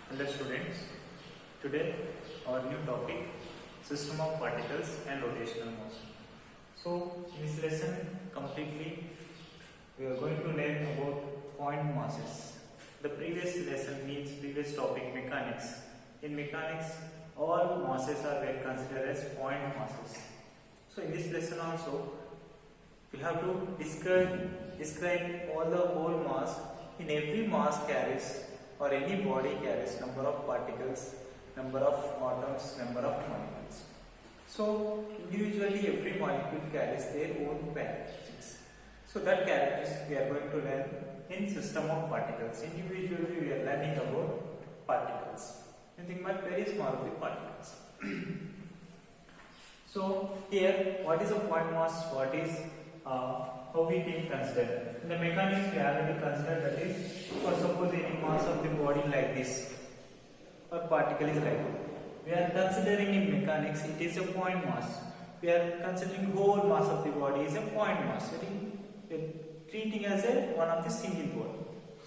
Hello students, today our new topic system of particles and rotational motion. So in this lesson completely we are going to learn about point masses. The previous lesson means previous topic mechanics. In mechanics all masses are well considered as point masses. So in this lesson also we have to describe all the whole mass. In every mass carries or any body carries number of particles, number of atoms, number of molecules. So individually every molecule carries their own characteristics. So that characteristics we are going to learn in system of particles. Individually we are learning about particles. Nothing but very small of the particles. So here what is a point mass? What is how we can consider? In the mechanics we already considered, that is, for suppose any mass of the body like this or particle is like that. We are considering in mechanics it is a point mass. We are considering whole mass of the body is a point mass. We are treating as a one of the single body.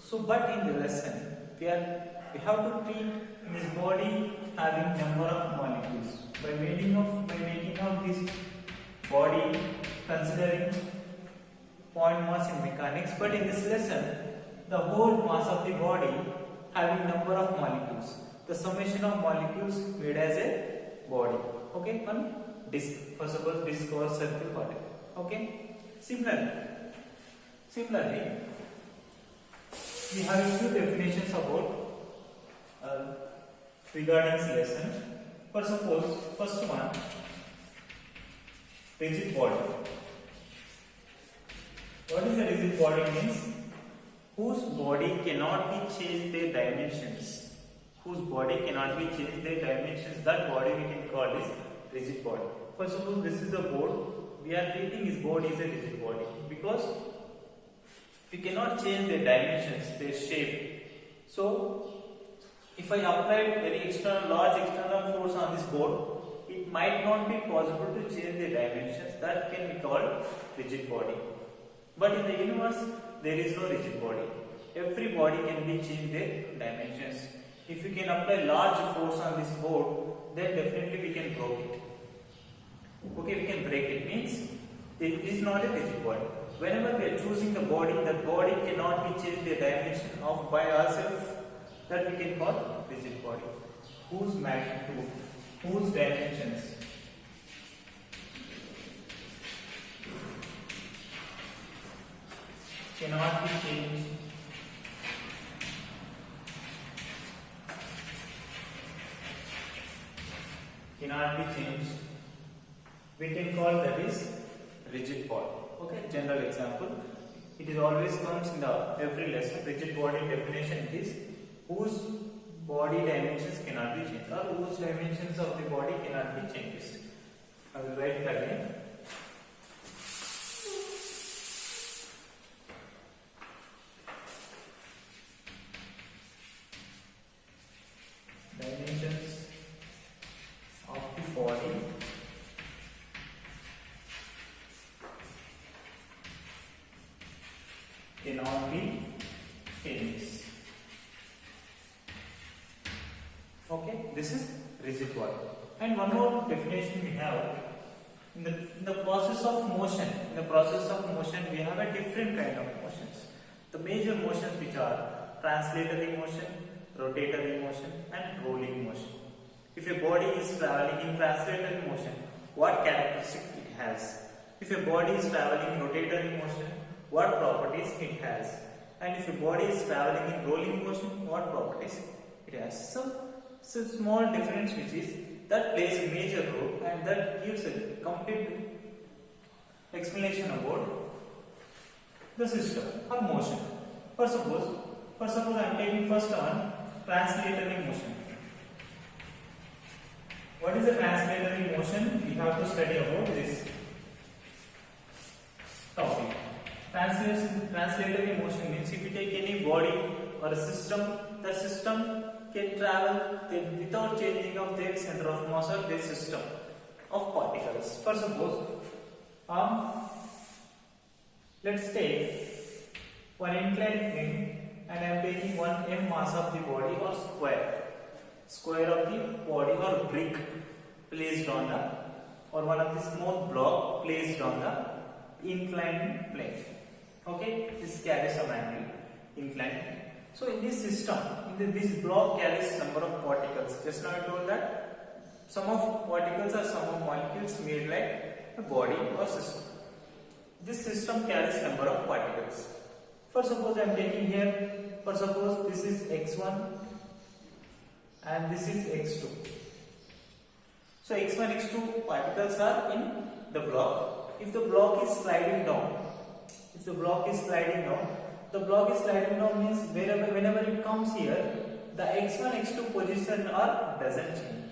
So but in the lesson we have to treat this body having number of molecules. By making of this body considering point mass in mechanics, but in this lesson the whole mass of the body having number of molecules, the summation of molecules made as a body, okay, on disk, for suppose disk or circle particle, okay. Similarly we have few definitions about regarding this lesson. For suppose first one, rigid body. What is a rigid body? Means whose body cannot be changed their dimensions. Whose body cannot be changed their dimensions. That body we can call is rigid body. For suppose this is a board. We are treating this board is a rigid body because we cannot change their dimensions, their shape. So if I apply very large external force on this board, it might not be possible to change the dimensions. That can be called rigid body. But in the universe, there is no rigid body. Every body can be changed their dimensions. If you can apply large force on this board, then definitely we can break it. Okay, we can break it. Means it is not a rigid body. Whenever we are choosing the body, that body cannot be changed the dimension of by ourselves. That we can call rigid body. Whose magnitude, whose dimensions cannot be changed we can call that is rigid body. Okay, general example, it is always comes in the every lesson. Rigid body definition is whose body dimensions cannot be changed or whose dimensions of the body cannot be changed. I will write it again. Dimensions of the body cannot be changed. Okay, this is rigid body. And one more definition we have in the process of motion. In the process of motion, we have a different kind of motions. The major motions which are translatory motion, rotatory motion, and rolling motion. If a body is traveling in translatory motion, what characteristics it has? If a body is traveling in rotatory motion, what properties it has? And if a body is traveling in rolling motion, what properties it has? So small difference which is that plays a major role and that gives a complete explanation about the system or motion. For suppose I am taking first one, translatory motion. What is the translatory motion? We have to study about this topic. Translatory motion means if you take any body or a system, the system can travel without changing of their center of mass or their system of particles. For suppose, let's take one inclined plane and I am taking one m mass of the body or square. square of the body or brick placed on the, or one of the small block placed on the inclined plane. Okay, this carries some angle, inclined plane. So in this system, this block carries number of particles. Just now I told that sum of particles are sum of molecules made like a body or system. This system carries number of particles. For suppose I am taking here, for suppose this is x1 and this is x2. So x1, x2 particles are in the block. If the block is sliding down, the block is sliding down means whenever it comes here, the x1, x2 position doesn't change.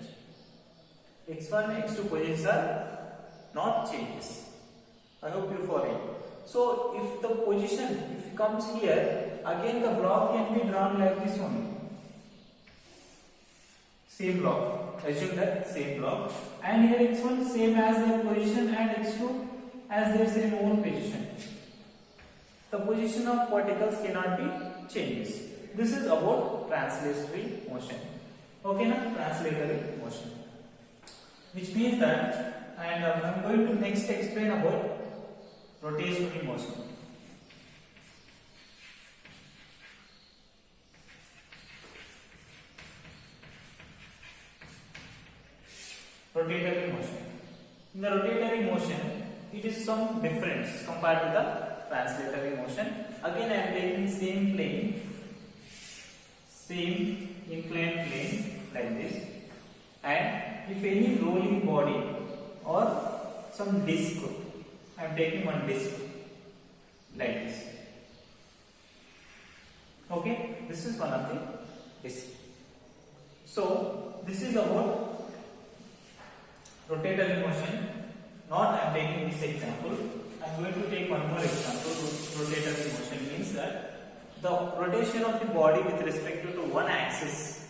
x1, x2 positions are not changes. I hope you follow. So if the position, if it comes here, again the block can be drawn like this only. Same block. Assume that same block. And here x1 same as their position and x2 as their same own position. The position of particles cannot be changes. This is about translatory motion. Okay, na? Translatory motion. Which means that, and I am going to next explain about rotational motion. Rotatory motion. In the rotatory motion, it is some difference compared to the translatory motion. Again, I am taking same plane, same inclined plane like this, and if any rolling body or some disc, I am taking one disc like this. Okay, this is one of the disc. So this is about rotatory motion. Not I am taking this example. I am going to take one more example. Rotatory motion means that the rotation of the body with respect to one axis,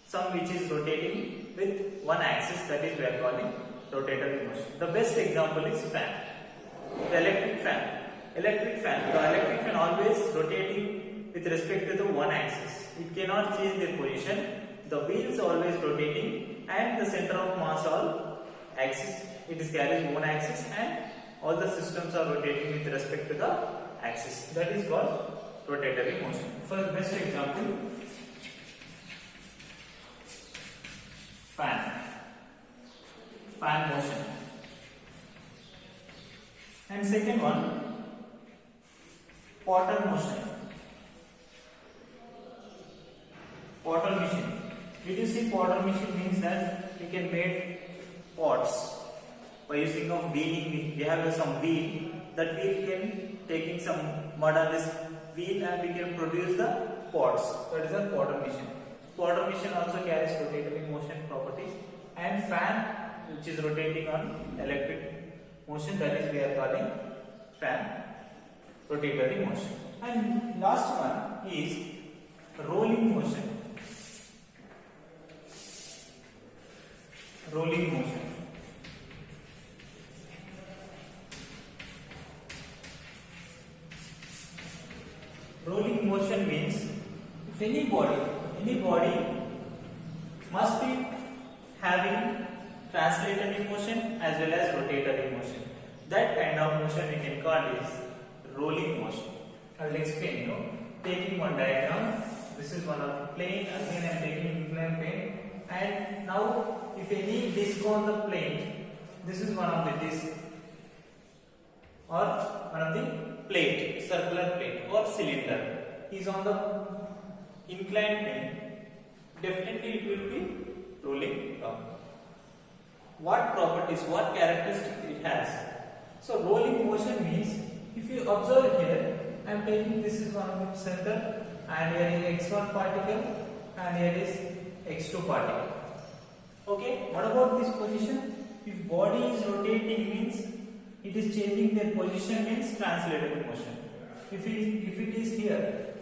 some which is rotating with one axis, that is we are calling rotatory motion. The best example is fan. The electric fan. The electric fan always rotating with respect to the one axis. It cannot change their position. The wheels always rotating and the center of mass all axis. It is carrying one axis and all the systems are rotating with respect to the axis. That is called rotatory motion. For the best example, fan motion. And second one, potter motion. Potter machine. Did you see potter machine means that you can make pots by using of wheeling. We have some wheel. That wheel can taking some mud on this wheel and we can produce the pots. That is a potter machine. Potter machine also carries rotatory motion properties. And fan, which is rotating on electric motion, that is we are calling fan rotatory motion. And last one is rolling motion. Rolling motion. Rolling motion means if any body must be having translatory motion as well as rotatory motion. That kind of motion we can call is rolling motion. I will explain you. Taking one diagram. This is one of the plane. Again I am taking inclined plane. And now if any disc on the plane, this is one of the disc or one of the plate, circular plate or cylinder is on the inclined plane, definitely it will be rolling down. What properties, what characteristics it has? So rolling motion means, if you observe here, I am taking this is one of the center and here is x1 particle and here is x2 particle. Okay, what about this position? If body is rotating means it is changing their position means translatory motion. If it is here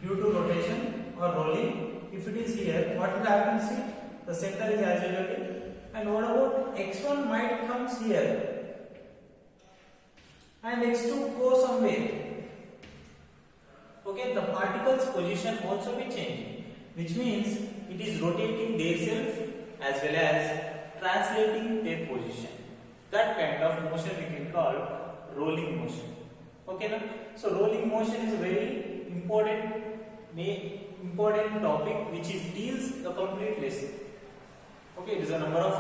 due to rotation or rolling, if it is here, what will happen? See, the center is agitated. And what about x1 might comes here and x2 goes somewhere. Okay, the particle's position also be changing. which means it is rotating themselves as well as translating their position. That kind of motion we can call rolling motion. Okay, now? So rolling motion is a very important topic which deals the complete lesson. Okay, there is a number of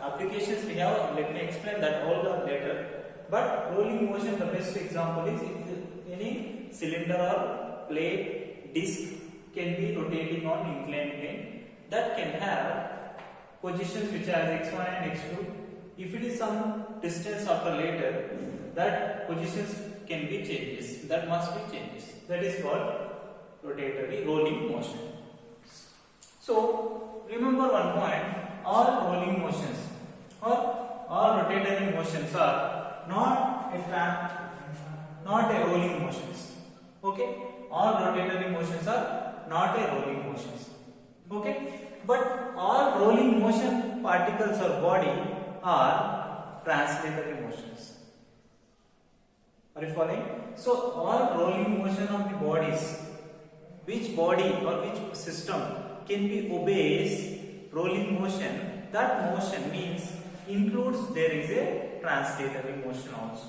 applications we have. Let me explain that all later. But rolling motion, the best example is if any cylinder or plate, disc can be rotating on inclined plane, that can have positions which are x1 and x2. If it is some distance after later, that positions can be changes. That must be changes. That is called rotatory rolling motion. So remember one point: all rolling motions or all rotatory motions are not a rolling motions. Okay, all rotatory motions are not a rolling motions. Okay, but all rolling motion particles or body are translatory motions. Are you following? So all rolling motion of the bodies, which body or which system can be obeys rolling motion, that motion means includes there is a translatory motion also.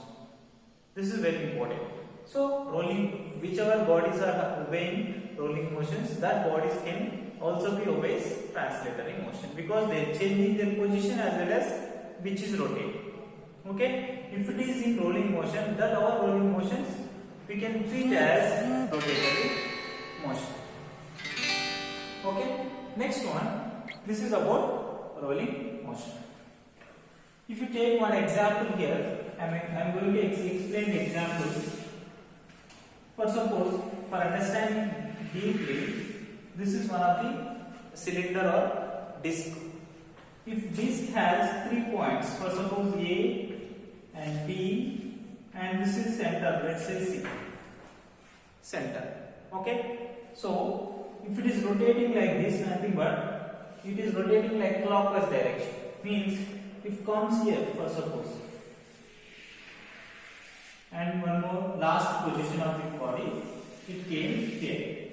This is very important. So rolling, whichever bodies are obeying rolling motions, that bodies can also be obeys translatory motion because they are changing their position as well as which is rotating. Okay, if it is in rolling motion, that all rolling motions we can treat as rotatory motion. Okay, next one, this is about rolling motion. If you take one example here, I am going to explain the example. For suppose, for understanding deeply, this is one of the cylinder or disc. If disc has 3 points, for suppose A and B, and this is center, let's say C, center. Okay, so if it is rotating like this, nothing but it is rotating like clockwise direction. Means if comes here, for suppose, and one more last position of the body, it came here.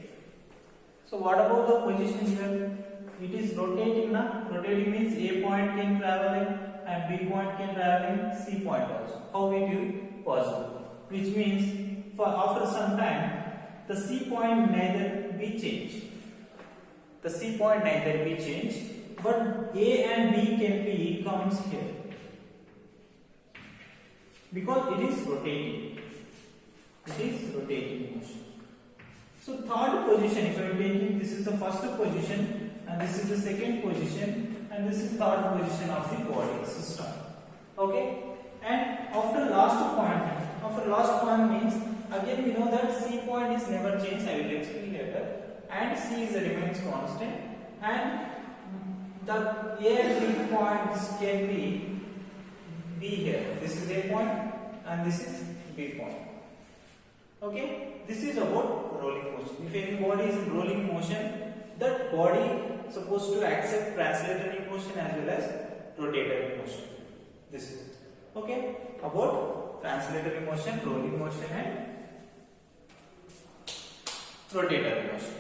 So what about the position here? It is rotating now. Rotating means A point can travel in and B point can travel in C point also. How it will possible? Which means for after some time the C point neither be changed. The C point neither be changed, but A and B can be comes here because it is rotating. It is rotating motion. So third position, if I am taking, this is the first position and this is the second position and this is third position of the body system. Okay, and after last point means again we know that C point is never changed. I will explain later. And C is remains constant, and the A and B points can be here. This is A point and this is B point. Okay, this is about rolling motion. If any body is in rolling motion, that body supposed to accept translatory motion as well as rotatory motion. This is okay about translatory motion, rolling motion, and rotatory motion.